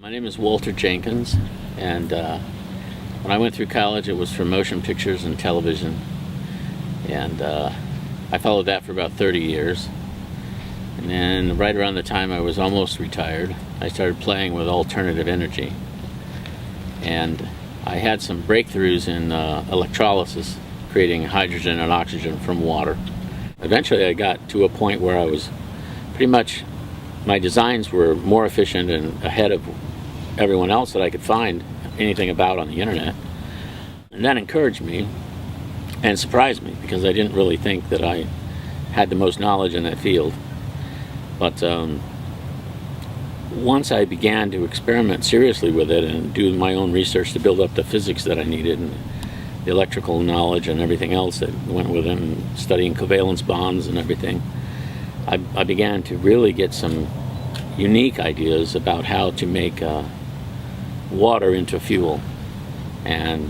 My name is Walter Jenkins, and when I went through college it was for motion pictures and television, and I followed that for about 30 years. And then right around the time I was almost retired, I started playing with alternative energy, and I had some breakthroughs in electrolysis, creating hydrogen and oxygen from water. Eventually I got to a point where I was pretty much, my designs were more efficient and ahead of everyone else that I could find anything about on the internet. And that encouraged me and surprised me, because I didn't really think that I had the most knowledge in that field. But once I began to experiment seriously with it and do my own research to build up the physics that I needed and the electrical knowledge and everything else that went with it, and studying covalence bonds and everything, I began to really get some unique ideas about how to make water into fuel. And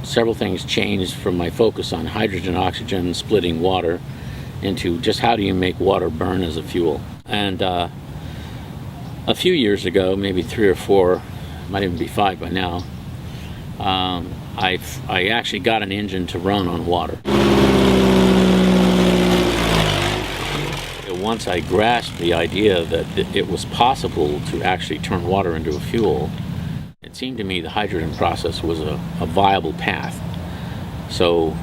several things changed from my focus on hydrogen, oxygen, splitting water, into just how do you make water burn as a fuel. And a few years ago, maybe 3 or 4, might even be 5 by now, I actually got an engine to run on water. Once I grasped the idea that it was possible to actually turn water into a fuel, it seemed to me the hydrogen process was a viable path. So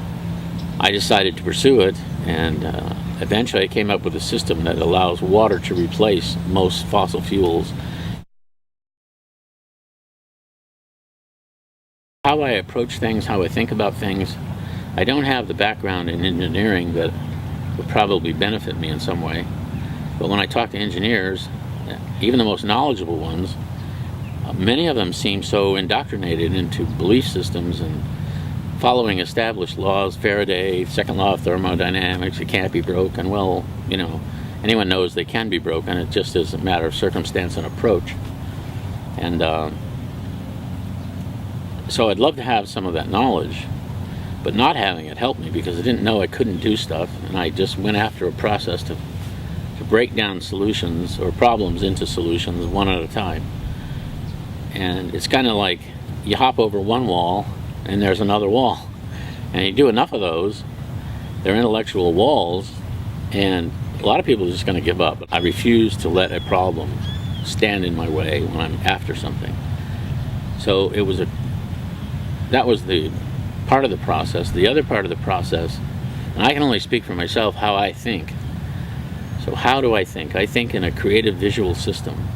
I decided to pursue it, and eventually I came up with a system that allows water to replace most fossil fuels. How I approach things, how I think about things, I don't have the background in engineering that would probably benefit me in some way. But when I talk to engineers, even the most knowledgeable ones, many of them seem so indoctrinated into belief systems and following established laws. Faraday, second law of thermodynamics, it can't be broken. Well, you know, anyone knows they can be broken. It just is a matter of circumstance and approach. And so I'd love to have some of that knowledge, but not having it helped me, because I didn't know I couldn't do stuff, and I just went after a process to break down solutions or problems into solutions one at a time. And it's kind of like you hop over one wall and there's another wall, and you do enough of those, they're intellectual walls, and a lot of people are just going to give up. I refuse to let a problem stand in my way when I'm after something. So that was the part of the process. The other part of the process, and I can only speak for myself, how I think. So how do I think? I think in a creative visual system.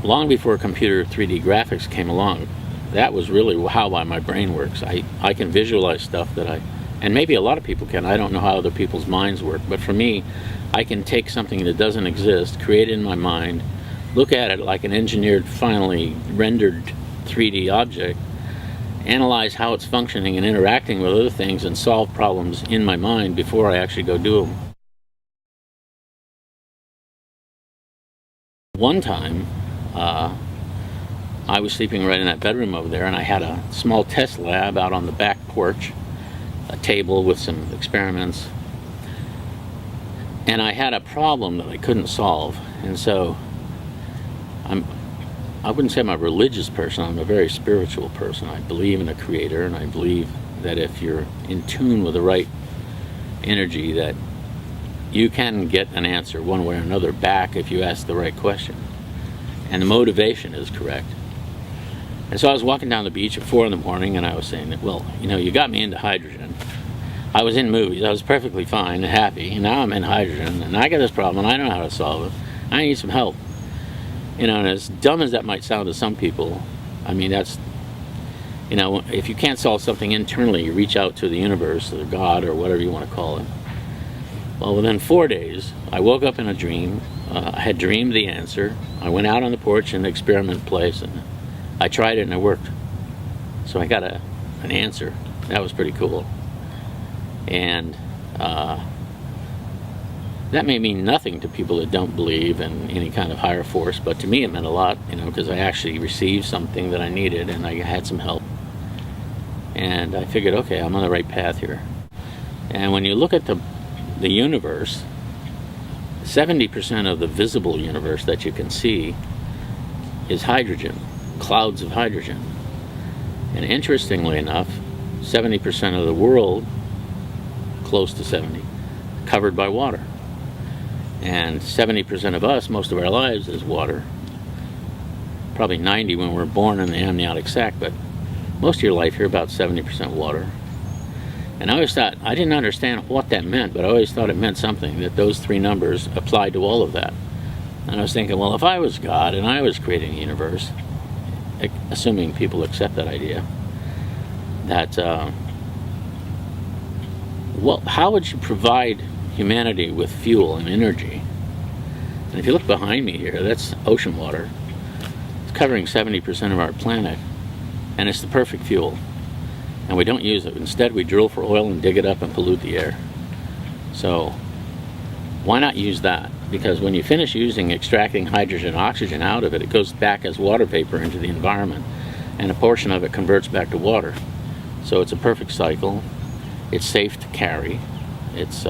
Long before computer 3D graphics came along, that was really how my brain works. I can visualize stuff that and maybe a lot of people can, I don't know how other people's minds work, but for me, I can take something that doesn't exist, create it in my mind, look at it like an engineered, finally rendered 3D object, analyze how it's functioning and interacting with other things, and solve problems in my mind before I actually go do them. One time, I was sleeping right in that bedroom over there, and I had a small test lab out on the back porch, a table with some experiments, and I had a problem that I couldn't solve. And so I wouldn't say I'm a religious person, I'm a very spiritual person. I believe in a creator, and I believe that if you're in tune with the right energy, that you can get an answer one way or another back if you ask the right question, and the motivation is correct. And so I was walking down the beach at 4 in the morning, and I was saying that, well, you know, you got me into hydrogen. I was in movies, I was perfectly fine and happy, and now I'm in hydrogen, and I got this problem, and I don't know how to solve it. I need some help. You know, and as dumb as that might sound to some people, I mean, that's, you know, if you can't solve something internally, you reach out to the universe or God or whatever you want to call it. Well, within 4 days, I woke up in a dream. I had dreamed the answer. I went out on the porch in the experiment place, and I tried it, and it worked. So I got an answer. That was pretty cool. And that may mean nothing to people that don't believe in any kind of higher force, but to me it meant a lot, you know, because I actually received something that I needed, and I had some help. And I figured, okay, I'm on the right path here. And when you look at the universe, 70% of the visible universe that you can see is hydrogen, clouds of hydrogen. And interestingly enough, 70% of the world, close to 70, covered by water. And 70% of us, most of our lives, is water. Probably 90 when we're born in the amniotic sac, but most of your life you're about 70% water. And I always thought, I didn't understand what that meant, but I always thought it meant something, that those three numbers applied to all of that. And I was thinking, well, if I was God and I was creating the universe, assuming people accept that idea, that, well, how would you provide humanity with fuel and energy? And if you look behind me here, that's ocean water. It's covering 70% of our planet, and it's the perfect fuel. And we don't use it. Instead, we drill for oil and dig it up and pollute the air. So why not use that? Because when you finish extracting hydrogen and oxygen out of it, it goes back as water vapor into the environment, and a portion of it converts back to water. So it's a perfect cycle. It's safe to carry. It's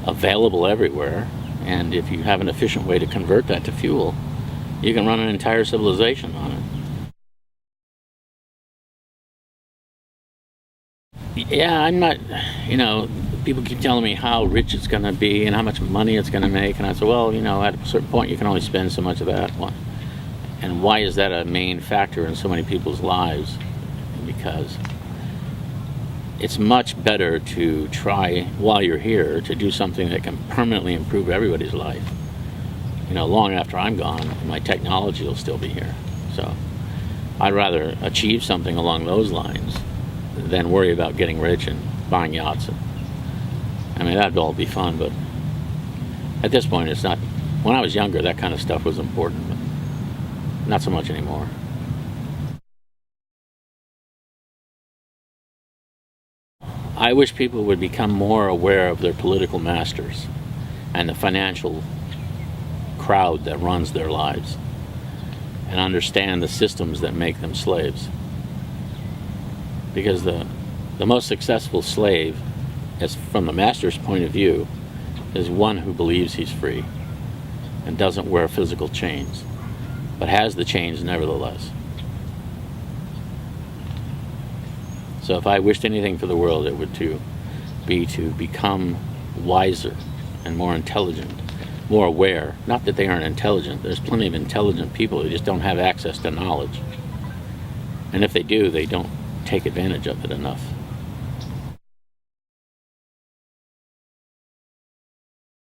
available everywhere. And if you have an efficient way to convert that to fuel, you can run an entire civilization on it. Yeah, I'm not, people keep telling me how rich it's going to be and how much money it's going to make. And I said, well, at a certain point you can only spend so much of that. And why is that a main factor in so many people's lives? Because it's much better to try, while you're here, to do something that can permanently improve everybody's life. Long after I'm gone, my technology will still be here. So I'd rather achieve something along those lines than worry about getting rich and buying yachts. That'd all be fun, but at this point it's not. When I was younger, that kind of stuff was important, but not so much anymore. I wish people would become more aware of their political masters and the financial crowd that runs their lives, and understand the systems that make them slaves. Because the most successful slave, as from the master's point of view, is one who believes he's free and doesn't wear physical chains, but has the chains nevertheless. So if I wished anything for the world, it would be to become wiser and more intelligent, more aware. Not that they aren't intelligent. There's plenty of intelligent people who just don't have access to knowledge. And if they do, they don't take advantage of it enough.